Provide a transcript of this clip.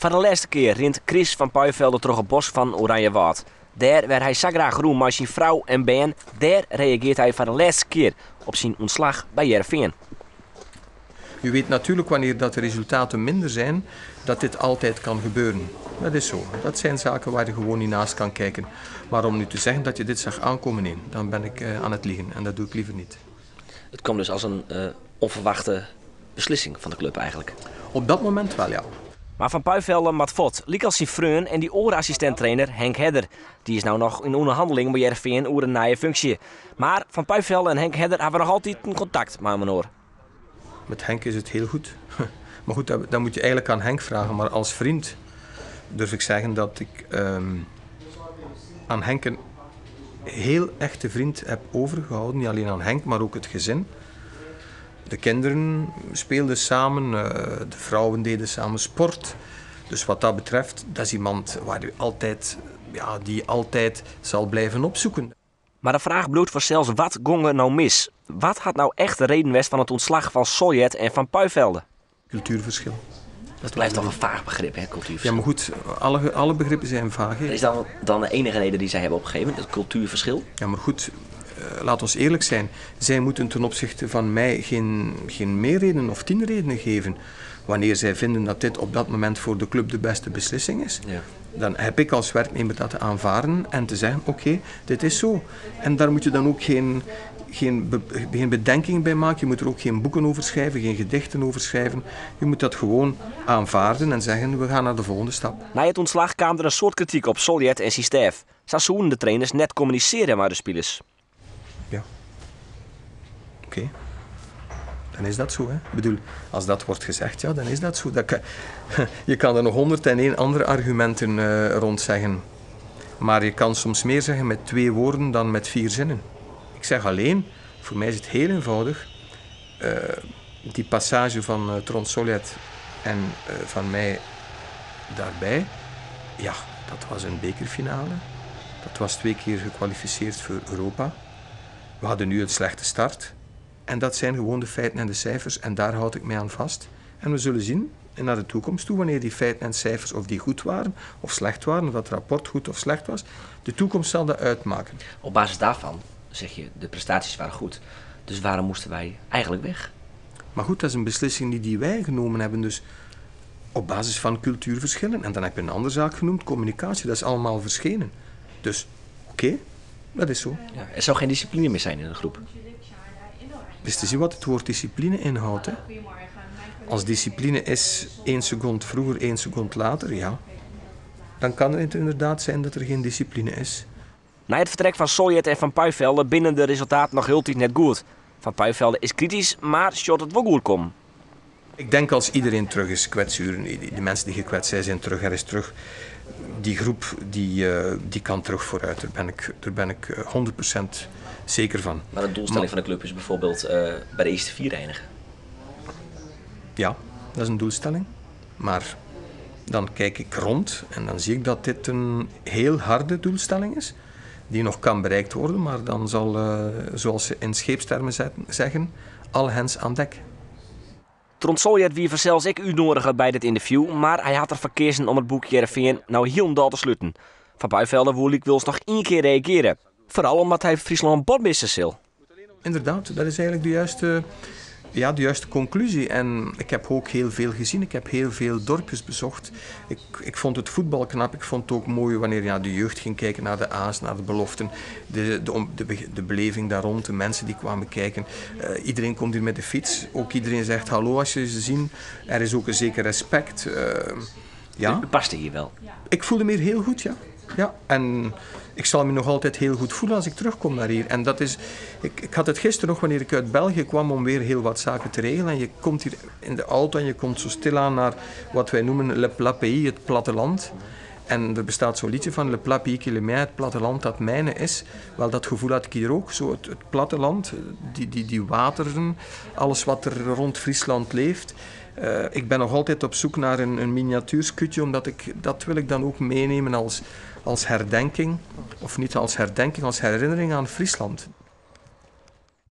Voor de laatste keer rint Chris van Puivelde terug het bos van Oranjewoud. Daar waar hij zo graag groen met zijn vrouw en Ben, daar reageert hij voor de laatste keer op zijn ontslag bij Heerenveen. U weet natuurlijk wanneer dat de resultaten minder zijn, dat dit altijd kan gebeuren. Dat is zo. Dat zijn zaken waar je gewoon niet naast kan kijken. Maar om nu te zeggen dat je dit zag aankomen, nee, dan ben ik aan het liegen. En dat doe ik liever niet. Het kwam dus als een onverwachte beslissing van de club eigenlijk. Op dat moment wel, ja. Maar Van Puivelde mat fot, liek als zijn vreun en die oren assistent-trainer Henk Hedder. Die is nou nog in onderhandeling bij Heerenveen over een nieuwe functie. Maar Van Puivelde en Henk Hedder hebben nog altijd een contact met mijn. Met Henk is het heel goed. Maar goed, dat moet je eigenlijk aan Henk vragen. Maar als vriend durf ik zeggen dat ik aan Henk een heel echte vriend heb overgehouden. Niet alleen aan Henk, maar ook het gezin. De kinderen speelden samen, de vrouwen deden samen sport. Dus wat dat betreft, dat is iemand waar u altijd, die altijd zal blijven opzoeken. Maar de vraag bloedt voor zelfs wat ging er nou mis? Wat had nou echt de reden was van het ontslag van Soljet en van Puivelde? Cultuurverschil. Dat blijft toch een vaag begrip, hè, cultuurverschil? Ja, maar goed, alle begrippen zijn vaag. Hè? Is dat dan de enige reden die zij hebben opgegeven, het cultuurverschil? Ja, maar goed, laat ons eerlijk zijn. Zij moeten ten opzichte van mij geen meer redenen of 10 redenen geven. Wanneer zij vinden dat dit op dat moment voor de club de beste beslissing is, ja, dan heb ik als werknemer dat te aanvaarden en te zeggen, oké, dit is zo. En daar moet je dan ook geen bedenking bij maken. Je moet er ook geen boeken over schrijven, geen gedichten over schrijven. Je moet dat gewoon aanvaarden en zeggen, we gaan naar de volgende stap. Na het ontslag kwam er een soort kritiek op Soljet en zijn staf. Zo zouden de trainers net communiceren met de spelers. Ja. Oké. Dan is dat zo. Hè. Ik bedoel, als dat wordt gezegd, ja, dan is dat zo. Je kan er nog 101 andere argumenten rond zeggen. Maar je kan soms meer zeggen met 2 woorden dan met 4 zinnen. Ik zeg alleen, voor mij is het heel eenvoudig. Die passage van Trond Soljet en van mij daarbij, ja, dat was een bekerfinale. Dat was 2 keer gekwalificeerd voor Europa. We hadden nu een slechte start. En dat zijn gewoon de feiten en de cijfers. En daar houd ik mij aan vast. En we zullen zien, naar de toekomst toe, wanneer die feiten en cijfers, of die goed waren of slecht waren, of dat rapport goed of slecht was. De toekomst zal dat uitmaken. Op basis daarvan zeg je, de prestaties waren goed. Dus waarom moesten wij eigenlijk weg? Maar goed, dat is een beslissing die wij genomen hebben. Dus op basis van cultuurverschillen. En dan heb je een andere zaak genoemd, communicatie. Dat is allemaal verschenen. Dus, oké, dat is zo. Ja, er zou geen discipline meer zijn in de groep. Dus te zien wat het woord discipline inhoudt. Hè? Als discipline is 1 seconde vroeger, 1 seconde later, ja. Dan kan het inderdaad zijn dat er geen discipline is. Na het vertrek van Soljet en Van Puivelde binnen de resultaten nog heel net goed. Van Puivelde is kritisch, maar short het wel goed komen. Ik denk als iedereen terug is, kwetsuren, de mensen die gekwetst zijn terug, er is terug. Die groep die kan terug vooruit, daar ben ik 100% zeker van. Maar de doelstelling van de club is bijvoorbeeld bij de eerste 4 eindigen. Ja, dat is een doelstelling. Maar dan kijk ik rond en dan zie ik dat dit een heel harde doelstelling is. Die nog kan bereikt worden, maar dan zal, zoals ze in scheepstermen zeggen, al hens aan dek. Trond Soljet wie zelfs ik uitnodigen bij dit interview, maar hij had er verkezen om het boek Heerenveen nou helemaal te sluiten. Van Puivelde wil nog 1 keer reageren. Vooral omdat hij Friesland bordmissen wil. Inderdaad, dat is eigenlijk de juiste conclusie. En ik heb ook heel veel gezien. Ik heb heel veel dorpjes bezocht. Ik vond het voetbal knap. Ik vond het ook mooi wanneer de jeugd ging kijken naar de A's, naar de beloften. De beleving daar rond, de mensen die kwamen kijken. Iedereen komt hier met de fiets. Ook iedereen zegt hallo als je ze ziet. Er is ook een zeker respect. Ja. U paste hier wel? Ik voelde me hier heel goed, ja. Ja, en ik zal me nog altijd heel goed voelen als ik terugkom naar hier. En dat is, ik had het gisteren nog wanneer ik uit België kwam om weer heel wat zaken te regelen. En je komt hier in de auto en je komt zo stilaan naar wat wij noemen Le Plat Pays, het platteland. En er bestaat zo'n liedje van Le Plat Pays qui le mien, het platteland dat mijne is. Wel, dat gevoel had ik hier ook. Zo het platteland, die wateren, alles wat er rond Friesland leeft. Ik ben nog altijd op zoek naar een miniatuurskutje, omdat dat wil ik dan ook meenemen als herdenking. Of niet als herdenking, als herinnering aan Friesland.